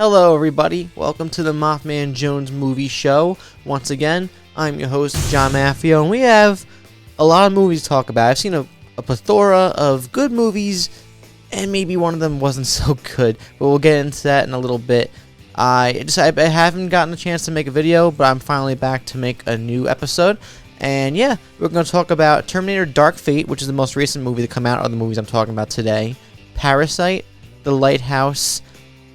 Hello everybody, welcome to the MaffmanJones movie show. Once again, I'm your host, John Maffio, and we have a lot of movies to talk about. I've seen a plethora of good movies, and maybe one of them wasn't so good, but we'll get into that in a little bit. I haven't gotten a chance to make a video, but I'm finally back to make a new episode. And yeah, we're going to talk about Terminator Dark Fate, which is the most recent movie to come out of the movies I'm talking about today, Parasite, The Lighthouse,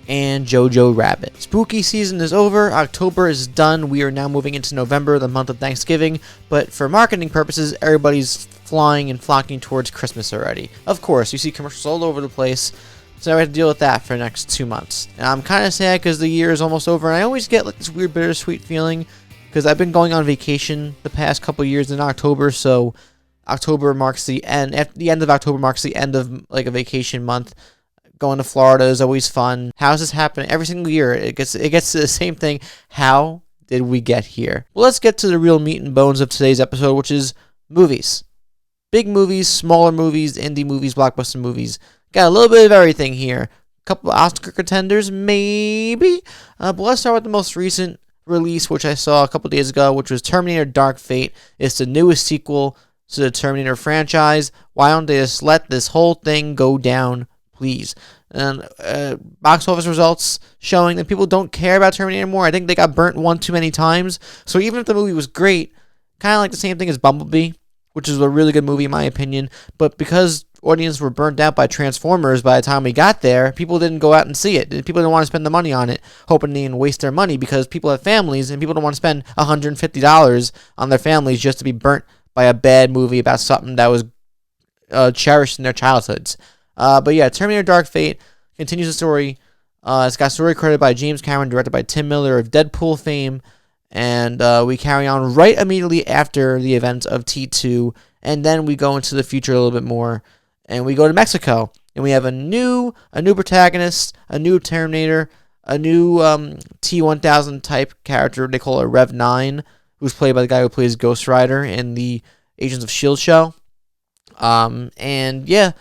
and Jojo Rabbit. Spooky season is over, October is done, we are now moving into November, the month of Thanksgiving, but for marketing purposes, everybody's flying and flocking towards Christmas already. Of course, you see commercials all over the place, so I have to deal with that for the next 2 months. And I'm kind of sad because the year is almost over, and I always get like this weird bittersweet feeling, because I've been going on vacation the past couple years in October, so October marks the end, the end of October marks the end of like a vacation month. Going to Florida is always fun. How does this happen every single year? It gets to the same thing. How did we get here? Well, let's get to the real meat and bones of today's episode, which is movies. Big movies, smaller movies, indie movies, blockbuster movies. Got a little bit of everything here. A couple of Oscar contenders, maybe. But let's start with the most recent release, which I saw a couple days ago, which was Terminator Dark Fate. It's the newest sequel to the Terminator franchise. Why don't they just let this whole thing go down, please? And box office results showing that people don't care about Terminator anymore. I think they got burnt one too many times. So even if the movie was great, kind of like the same thing as Bumblebee, which is a really good movie in my opinion, but because audiences were burnt out by Transformers by the time we got there, people didn't go out and see it. People didn't want to spend the money on it, hoping they didn't waste their money, because people have families and people don't want to spend $150 on their families just to be burnt by a bad movie about something that was cherished in their childhoods. But yeah, Terminator Dark Fate continues the story. It's got story credited by James Cameron, directed by Tim Miller of Deadpool fame, and we carry on right immediately after the events of T2, and then we go into the future a little bit more, and we go to Mexico, and we have a new protagonist, a new Terminator, a new T-1000 type character. They call her Rev 9, who's played by the guy who plays Ghost Rider in the Agents of S.H.I.E.L.D. show. And yeah,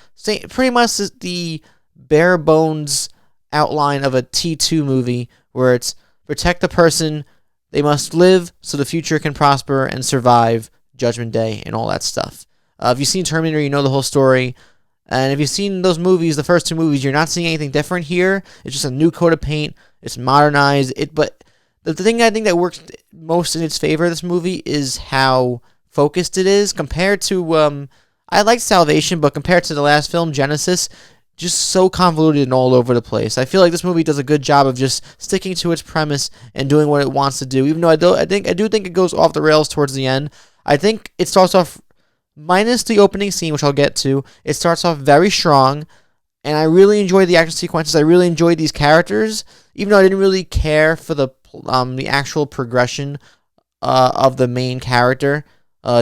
pretty much the bare bones outline of a T2 movie, where it's protect the person, they must live so the future can prosper and survive Judgment Day and all that stuff. If you've seen Terminator, you know the whole story. And if you've seen those movies, the first two movies, you're not seeing anything different here. It's just a new coat of paint. It's modernized. But the thing I think that works most in its favor, this movie, is how focused it is compared to I liked Salvation, but compared to the last film, Genesis, just so convoluted and all over the place. I feel like this movie does a good job of just sticking to its premise and doing what it wants to do, even though I do think it goes off the rails towards the end. I think it starts off, minus the opening scene, which I'll get to, it starts off very strong, and I really enjoy the action sequences. I really enjoyed these characters, even though I didn't really care for the actual progression of the main character.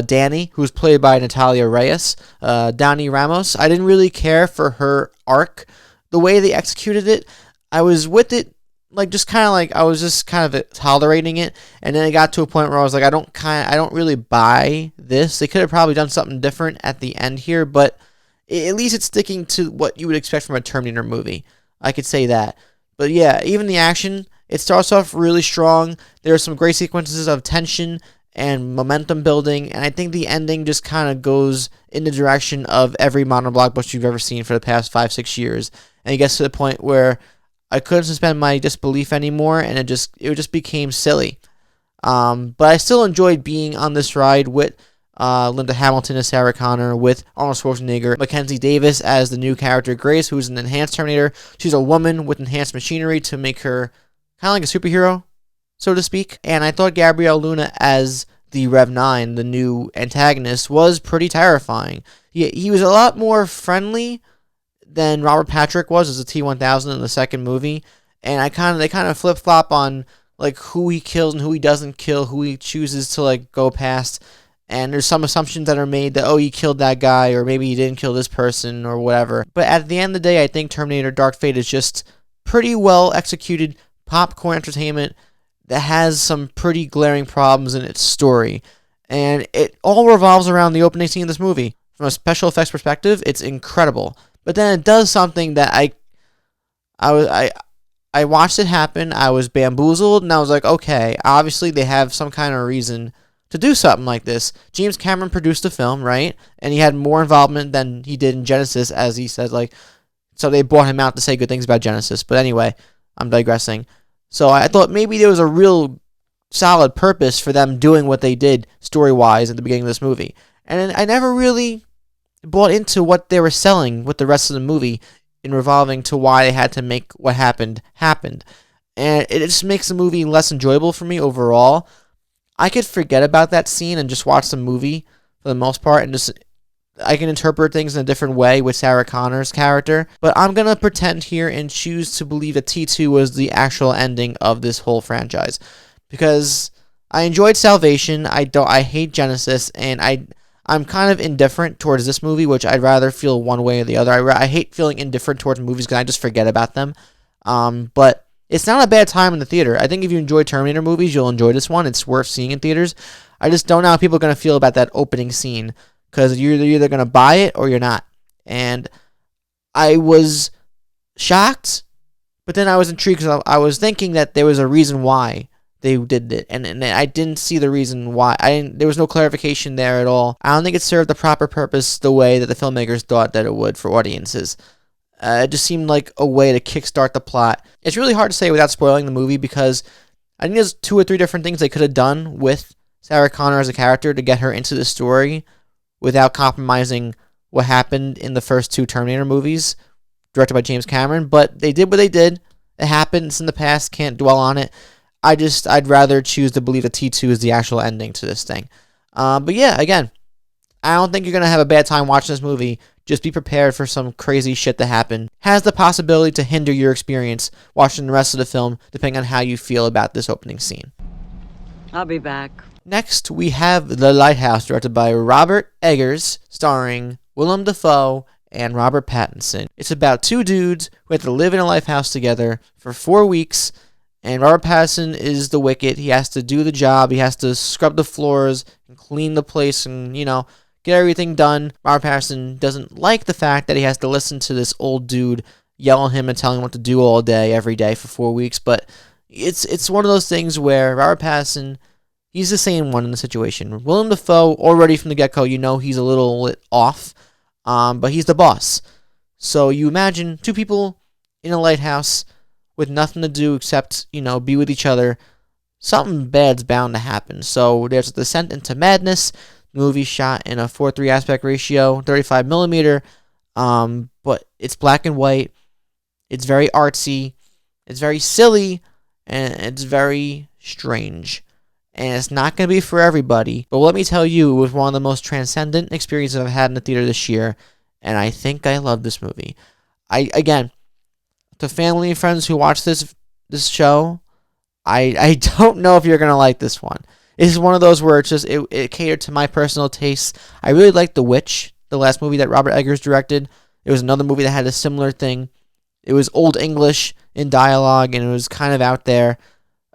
Danny, who's played by Natalia Reyes, Dani Ramos. I didn't really care for her arc. The way they executed it, I was with it, I was just kind of tolerating it, and then it got to a point where I was like, I don't really buy this. They could have probably done something different at the end here, but at least it's sticking to what you would expect from a Terminator movie. I could say that. But yeah, even the action, it starts off really strong. There are some great sequences of tension and momentum building, and I think the ending just kind of goes in the direction of every modern blockbuster you've ever seen for the past 5-6 years, and it gets to the point where I couldn't suspend my disbelief anymore, and it just became silly. But I still enjoyed being on this ride with Linda Hamilton as Sarah Connor, with Arnold Schwarzenegger, Mackenzie Davis as the new character Grace, who's an enhanced Terminator. She's a woman with enhanced machinery to make her kind of like a superhero, so to speak. And I thought Gabriel Luna as the Rev 9, the new antagonist, was pretty terrifying. He was a lot more friendly than Robert Patrick was as a T-1000 in the second movie, and they kind of flip-flop on like who he kills and who he doesn't kill, who he chooses to like go past, and there's some assumptions that are made that, oh, he killed that guy, or maybe he didn't kill this person, or whatever. But at the end of the day, I think Terminator Dark Fate is just pretty well executed popcorn entertainment that has some pretty glaring problems in its story. And it all revolves around the opening scene of this movie. From a special effects perspective, it's incredible. But then it does something that I watched it happen. I was bamboozled, and I was like, okay, obviously they have some kind of reason to do something like this. James Cameron produced the film, right? And he had more involvement than he did in Genesis, as he said, like, so they brought him out to say good things about Genesis. But anyway, I'm digressing. So I thought maybe there was a real solid purpose for them doing what they did story-wise at the beginning of this movie. And I never really bought into what they were selling with the rest of the movie in revolving to why they had to make what happened. And it just makes the movie less enjoyable for me overall. I could forget about that scene and just watch the movie for the most part, and just I can interpret things in a different way with Sarah Connor's character. But I'm going to pretend here and choose to believe that T2 was the actual ending of this whole franchise. Because I enjoyed Salvation, I hate Genesis, and I'm kind of indifferent towards this movie, which I'd rather feel one way or the other. I hate feeling indifferent towards movies because I just forget about them. But it's not a bad time in the theater. I think if you enjoy Terminator movies, you'll enjoy this one. It's worth seeing in theaters. I just don't know how people are going to feel about that opening scene, because you're either going to buy it or you're not. And I was shocked, but then I was intrigued because I was thinking that there was a reason why they did it, and I didn't see the reason why. There was no clarification there at all. I don't think it served the proper purpose the way that the filmmakers thought that it would for audiences. It just seemed like a way to kickstart the plot. It's really hard to say without spoiling the movie, because I think there's 2 or 3 different things they could have done with Sarah Connor as a character to get her into the story without compromising what happened in the first 2 Terminator movies directed by James Cameron. But they did what they did. It happened. It's in the past. Can't dwell on it. I'd rather choose to believe that T2 is the actual ending to this thing. But yeah, again, I don't think you're going to have a bad time watching this movie. Just be prepared for some crazy shit to happen. Has the possibility to hinder your experience watching the rest of the film, depending on how you feel about this opening scene. I'll be back. Next, we have The Lighthouse, directed by Robert Eggers, starring Willem Dafoe and Robert Pattinson. It's about 2 dudes who have to live in a lighthouse together for 4 weeks. And Robert Pattinson is the Wicket. He has to do the job. He has to scrub the floors and clean the place and, get everything done. Robert Pattinson doesn't like the fact that he has to listen to this old dude yell at him and tell him what to do all day, every day for 4 weeks. But it's one of those things where Robert Pattinson, he's the same one in the situation. Willem Dafoe, already from the get-go, he's a little off, but he's the boss. So you imagine 2 people in a lighthouse with nothing to do except, be with each other. Something bad's bound to happen. So there's a descent into madness. The movie's shot in a 4:3 aspect ratio, 35 millimeter. But it's black and white. It's very artsy. It's very silly. And it's very strange. And it's not going to be for everybody. But let me tell you, it was one of the most transcendent experiences I've had in the theater this year. And I think I love this movie. Again, to family and friends who watch this show, I don't know if you're going to like this one. It's one of those where it catered to my personal tastes. I really liked The Witch, the last movie that Robert Eggers directed. It was another movie that had a similar thing. It was Old English in dialogue, and it was kind of out there.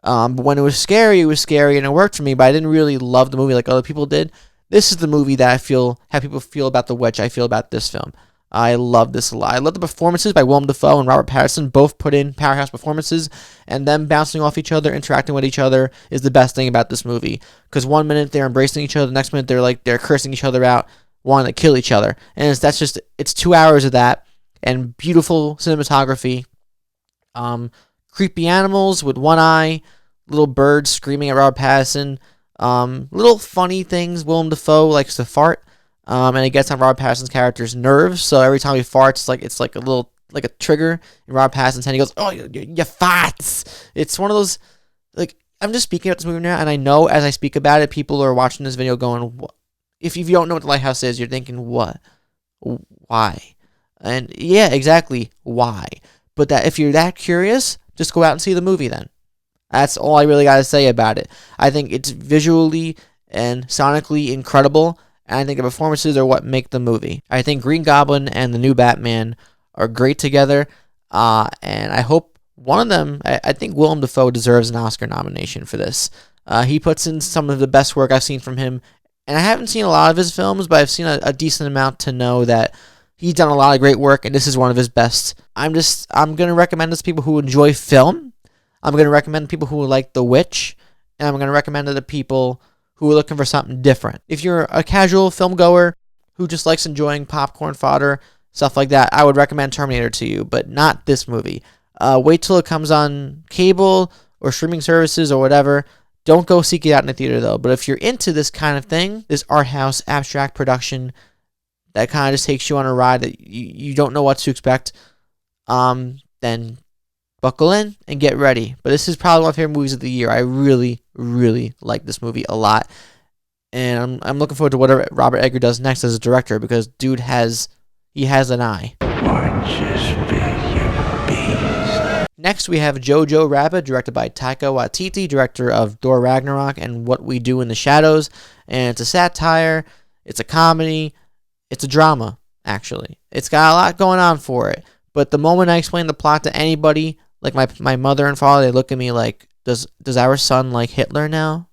But when it was scary, and it worked for me, but I didn't really love the movie like other people did. This is the movie that I feel, how people feel about The Witch, I feel about this film. I love this a lot. I love the performances by Willem Dafoe and Robert Pattinson. Both put in powerhouse performances, and them bouncing off each other, interacting with each other is the best thing about this movie. Because 1 minute they're embracing each other, the next minute they're cursing each other out, wanting to kill each other. And it's 2 hours of that, and beautiful cinematography. Creepy animals with one eye, little birds screaming at Robert Pattinson. Little funny things. Willem Dafoe likes to fart. And it gets on Robert Pattinson's character's nerves, so every time he farts, it's like a little, like a trigger in Robert Pattinson's head. He goes, "Oh, you farts!" It's one of those, I'm just speaking about this movie now, and I know as I speak about it, people are watching this video going, what? If you don't know what The Lighthouse is, you're thinking, what? Why? And yeah, exactly, why? But that if you're that curious, just go out and see the movie then. That's all I really got to say about it. I think it's visually and sonically incredible. And I think the performances are what make the movie. I think Green Goblin and the new Batman are great together. And I hope one of them, I think Willem Dafoe deserves an Oscar nomination for this. He puts in some of the best work I've seen from him. And I haven't seen a lot of his films, but I've seen a decent amount to know that He's done a lot of great work, and this is one of his best. I'm going to recommend this to people who enjoy film. I'm going to recommend to people who like The Witch, and I'm going to recommend it to people who are looking for something different. If you're a casual film goer who just likes enjoying popcorn fodder, stuff like that, I would recommend Terminator to you, but not this movie. Wait till it comes on cable or streaming services or whatever. Don't go seek it out in the theater, though. But if you're into this kind of thing, this art house abstract production that kind of just takes you on a ride that you don't know what to expect, then buckle in and get ready. But this is probably one of my favorite movies of the year. I really, really like this movie a lot. And I'm looking forward to whatever Robert Eggers does next as a director, because dude has an eye. Next, we have Jojo Rabbit, directed by Taika Waititi, director of Thor Ragnarok and What We Do in the Shadows. And it's a satire, it's a comedy, it's a drama, actually. It's got a lot going on for it. But the moment I explain the plot to anybody, like my mother and father, they look at me like, does our son like Hitler now?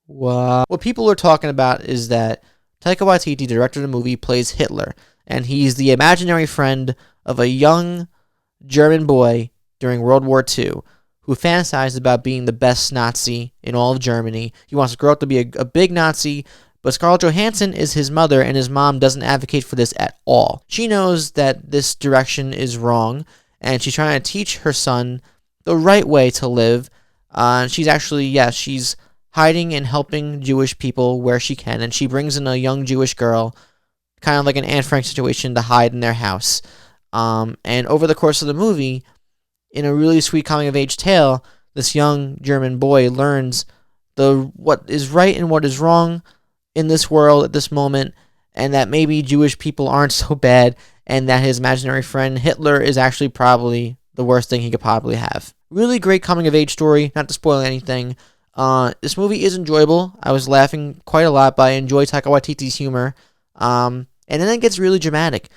What people are talking about is that Taika Waititi, director of the movie, plays Hitler. And he's the imaginary friend of a young German boy during World War II who fantasized about being the best Nazi in all of Germany. He wants to grow up to be a big Nazi, but Scarlett Johansson is his mother, and his mom doesn't advocate for this at all. She knows that this direction is wrong, and she's trying to teach her son the right way to live. She's actually, she's hiding and helping Jewish people where she can, and she brings in a young Jewish girl, kind of like an Anne Frank situation, to hide in their house. And over the course of the movie, in a really sweet coming-of-age tale, this young German boy learns what is right and what is wrong in this world at this moment, and that maybe Jewish people aren't so bad, and that his imaginary friend Hitler is actually probably the worst thing he could probably have. Really great coming-of-age story, not to spoil anything. This movie is enjoyable. I was laughing quite a lot, but I enjoy Taika Waititi's humor. And then it gets really dramatic.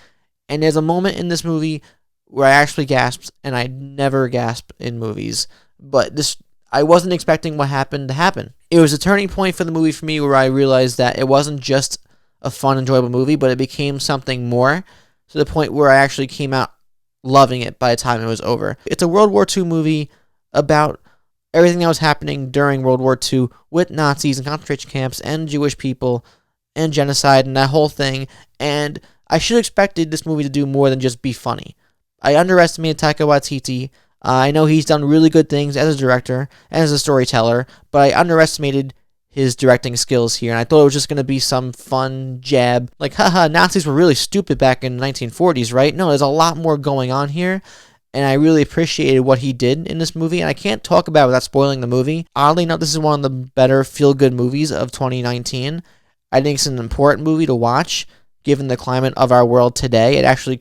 And there's a moment in this movie where I actually gasped, and I never gasp in movies. But I wasn't expecting what happened to happen. It was a turning point for the movie for me, where I realized that it wasn't just a fun, enjoyable movie, but it became something more, to the point where I actually came out loving it by the time it was over. It's a World War II movie about everything that was happening during World War II with Nazis and concentration camps and Jewish people and genocide and that whole thing. And I should have expected this movie to do more than just be funny. I underestimated Taika Waititi. I know he's done really good things as a director and as a storyteller, but I underestimated his directing skills here, and I thought it was just going to be some fun jab, like, haha, Nazis were really stupid back in the 1940s, right? No, there's a lot more going on here, and I really appreciated what he did in this movie, and I can't talk about it without spoiling the movie. Oddly enough, this is one of the better feel-good movies of 2019. I think it's an important movie to watch, given the climate of our world today. It actually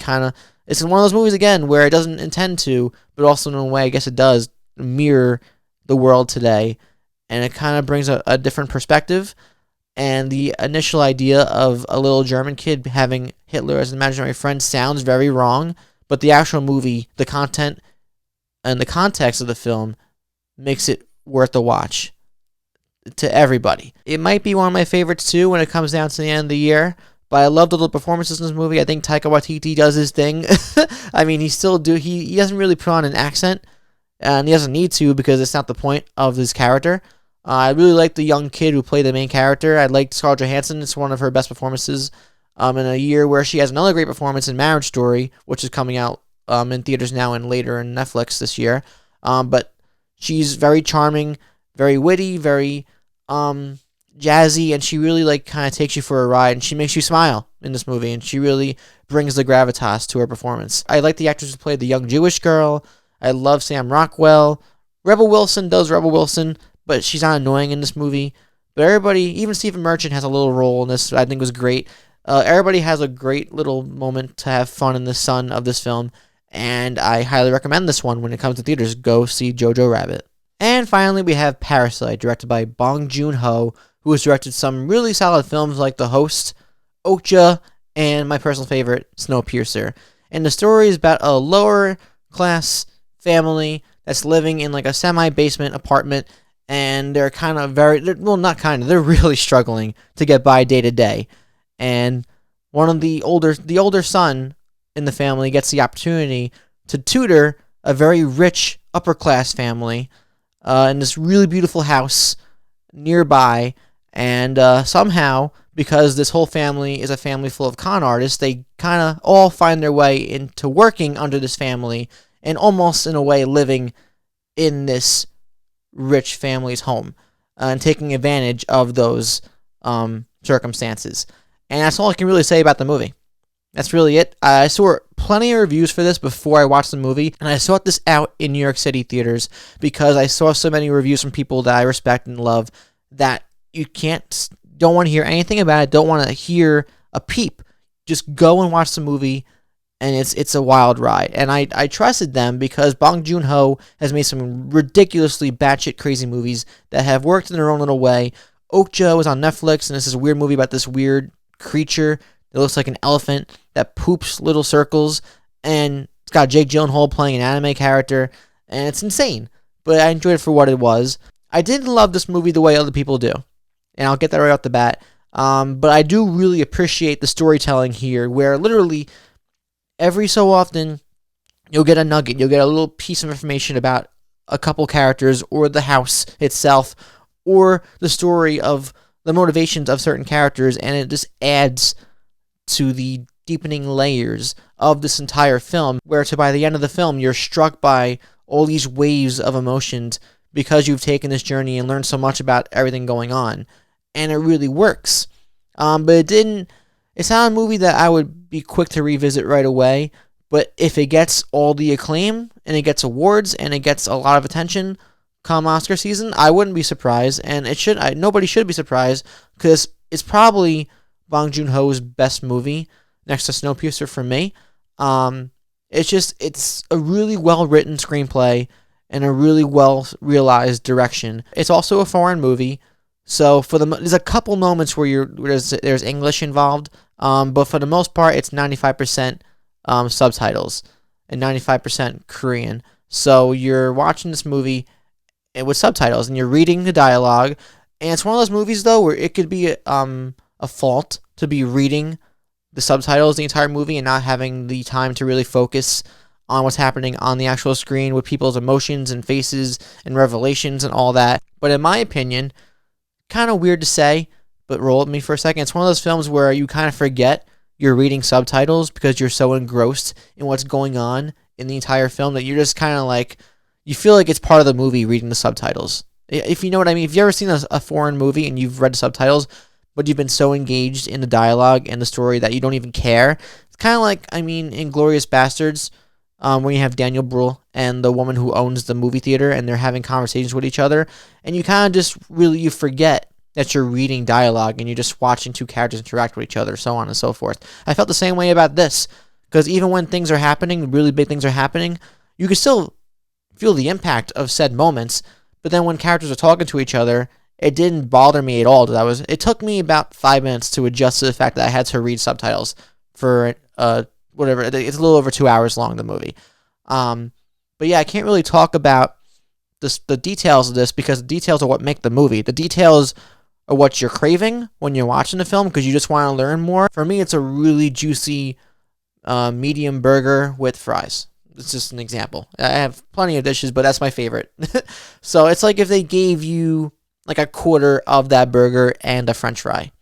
it's one of those movies, again, where it doesn't intend to, but also in a way, I guess it does, mirror the world today. And it kind of brings a different perspective. And the initial idea of a little German kid having Hitler as an imaginary friend sounds very wrong, but the actual movie, the content, and the context of the film makes it worth a watch to everybody. It might be one of my favorites, too, when it comes down to the end of the year. But I loved all the performances in this movie. I think Taika Waititi does his thing. I mean, he doesn't really put on an accent, and he doesn't need to, because it's not the point of his character. I really liked the young kid who played the main character. I liked Scarlett Johansson. It's one of her best performances in a year where she has another great performance in Marriage Story, which is coming out in theaters now and later in Netflix this year. But she's very charming, very witty, very jazzy, and she really kind of takes you for a ride, and she makes you smile in this movie, and she really brings the gravitas to her performance. I like the actress who played the young Jewish girl. I love Sam Rockwell. Rebel Wilson does Rebel Wilson, but she's not annoying in this movie. But everybody, even Stephen Merchant has a little role in this, I think was great. Everybody has a great little moment to have fun in the sun of this film, and I highly recommend this one when it comes to theaters. Go see Jojo Rabbit. And finally, we have Parasite, directed by Bong Joon-ho, who has directed some really solid films like The Host, Okja, and my personal favorite, Snowpiercer. And the story is about a lower-class family that's living in a semi-basement apartment, and they're they're really struggling to get by day to day. And one of the older son in the family gets the opportunity to tutor a very rich upper class family in this really beautiful house nearby, and somehow, because this whole family is a family full of con artists, they kind of all find their way into working under this family and almost in a way living in this rich family's home and taking advantage of those circumstances. And that's all I can really say about the movie. That's really it. I saw plenty of reviews for this before I watched the movie, and I sought this out in New York City theaters because I saw so many reviews from people that I respect and love that you don't want to hear anything about it, don't want to hear a peep. Just go and watch the movie, and it's a wild ride. And I trusted them because Bong Joon-ho has made some ridiculously batshit crazy movies that have worked in their own little way. Okja is on Netflix, and this is a weird movie about this weird creature that looks like an elephant that poops little circles, and it's got Jake Gyllenhaal playing an anime character, and it's insane. But I enjoyed it for what it was. I didn't love this movie the way other people do, and I'll get that right off the bat. But I do really appreciate the storytelling here, where literally every so often you'll get a nugget, you'll get a little piece of information about a couple characters, or the house itself, or the story of the motivations of certain characters, and it just adds to the deepening layers of this entire film, where by the end of the film, you're struck by all these waves of emotions because you've taken this journey and learned so much about everything going on. And it really works. But it's not a movie that I would be quick to revisit right away, but if it gets all the acclaim, and it gets awards, and it gets a lot of attention come Oscar season, I wouldn't be surprised, and nobody should be surprised, because it's probably Bong Joon-ho's best movie, next to Snowpiercer for me. It's a really well-written screenplay and a really well-realized direction. It's also a foreign movie, so there's a couple moments where there's English involved, but for the most part, it's 95% subtitles and 95% Korean. So you're watching this movie with subtitles, and you're reading the dialogue, and it's one of those movies, though, where it could be a fault to be reading the subtitles the entire movie and not having the time to really focus on what's happening on the actual screen with people's emotions and faces and revelations and all that. But in my opinion, kind of weird to say, but roll with me for a second, it's one of those films where you kind of forget you're reading subtitles because you're so engrossed in what's going on in the entire film that you're just kind of like, you feel like it's part of the movie reading the subtitles. If you know what I mean. If you've ever seen a foreign movie and you've read the subtitles, but you've been so engaged in the dialogue and the story that you don't even care. It's kind of like, in Inglourious Bastards, when you have Daniel Bruhl and the woman who owns the movie theater, and they're having conversations with each other, and you kind of just really, you forget that you're reading dialogue, and you're just watching two characters interact with each other, so on and so forth. I felt the same way about this, because even when things are happening, really big things are happening, you can still feel the impact of said moments, but then when characters are talking to each other, it didn't bother me at all. It took me about 5 minutes to adjust to the fact that I had to read subtitles for whatever. It's a little over 2 hours long, the movie. But yeah, I can't really talk about the details of this, because the details are what make the movie. The details are what you're craving when you're watching the film, because you just want to learn more. For me, it's a really juicy medium burger with fries. It's just an example. I have plenty of dishes, but that's my favorite. So it's like if they gave you like a quarter of that burger and a french fry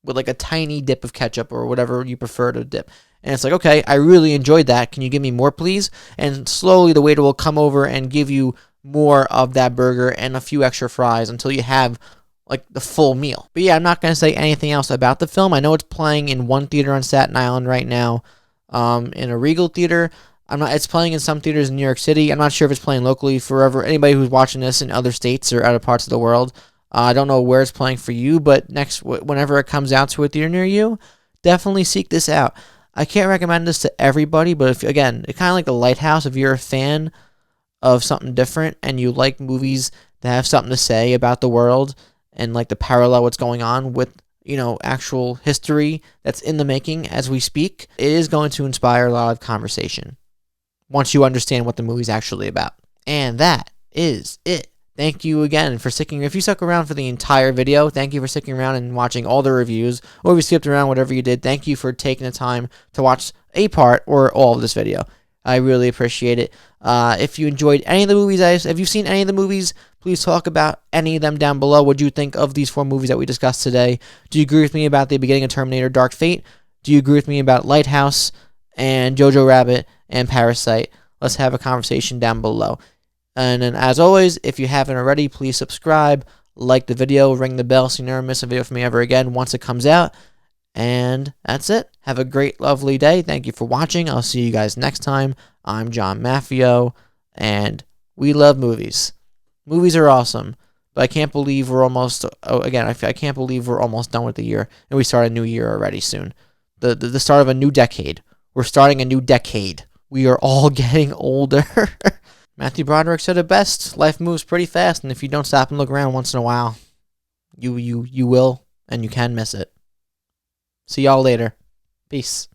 with like a tiny dip of ketchup or whatever you prefer to dip. And it's like, okay, I really enjoyed that. Can you give me more, please? And slowly the waiter will come over and give you more of that burger and a few extra fries until you have like the full meal. But yeah, I'm not going to say anything else about the film. I know it's playing in one theater on Staten Island right now, in a Regal theater. It's playing in some theaters in New York City. I'm not sure if it's playing locally forever. Anybody who's watching this in other states or other parts of the world, I don't know where it's playing for you, but whenever it comes out to a theater near you, definitely seek this out. I can't recommend this to everybody, but it's kind of like the Lighthouse. If you're a fan of something different and you like movies that have something to say about the world and like to parallel what's going on with, actual history that's in the making as we speak, it is going to inspire a lot of conversation once you understand what the movie's actually about. And that is it. thank you again for sticking. If you stuck around for the entire video, thank you for sticking around and watching all the reviews. Or if you skipped around, whatever you did, thank you for taking the time to watch a part or all of this video. I really appreciate it. If you enjoyed any of the movies, if you've seen any of the movies, please talk about any of them down below. What do you think of these 4 movies that we discussed today? Do you agree with me about the beginning of Terminator Dark Fate? Do you agree with me about Lighthouse and Jojo Rabbit and Parasite? Let's have a conversation down below. And then, as always, if you haven't already, please subscribe, like the video, ring the bell so you never miss a video from me ever again once it comes out. And that's it. Have a great, lovely day. Thank you for watching. I'll see you guys next time. I'm John Maffio, and we love movies. Movies are awesome, but I can't believe we're almost, I can't believe we're almost done with the year, and we start a new year already soon. The start of a new decade. We're starting a new decade. We are all getting older. Matthew Broderick said it best. Life moves pretty fast, and if you don't stop and look around once in a while, you will, and you can miss it. See y'all later. Peace.